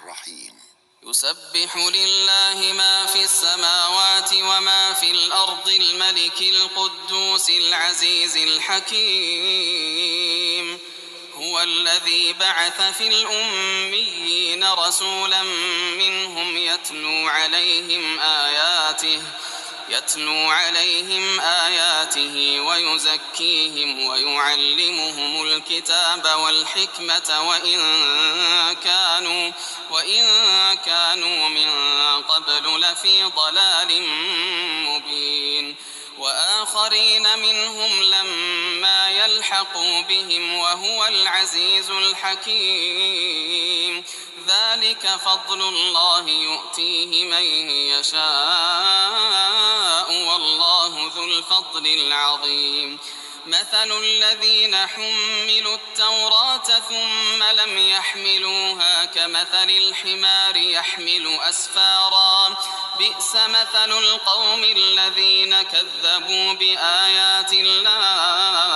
الرحيم. يسبح لله ما في السماوات وما في الأرض الملك القدوس العزيز الحكيم. هو الذي بعث في الأميين رسولا منهم يتلو عليهم آياته ويزكيهم ويعلمهم الكتاب والحكمة وإن كانوا من قبل لفي ضلال مبين. وآخرين منهم لما يلحقوا بهم وهو العزيز الحكيم. ذلك فضل الله يؤتيه من يشاء والله ذو الفضل العظيم. مثل الذين حملوا التوراة ثم لم يحملوها كمثل الحمار يحمل أسفارا بئس مثل القوم الذين كذبوا بآيات الله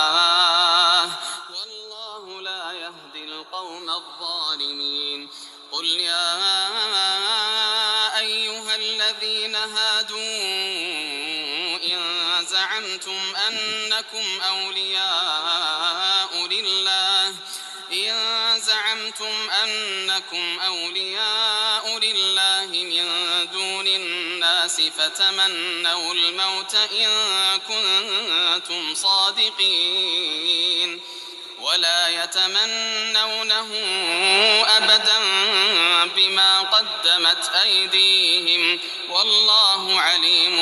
والله لا يهدي القوم الظالمين. قل يا أيها الذين هادوا إن زعمتم أنكم أولياء لله من دون الناس فتمنوا الموت إن كنتم صادقين ولا يتمنونه أبدا بما قدمت أيديهم والله عليم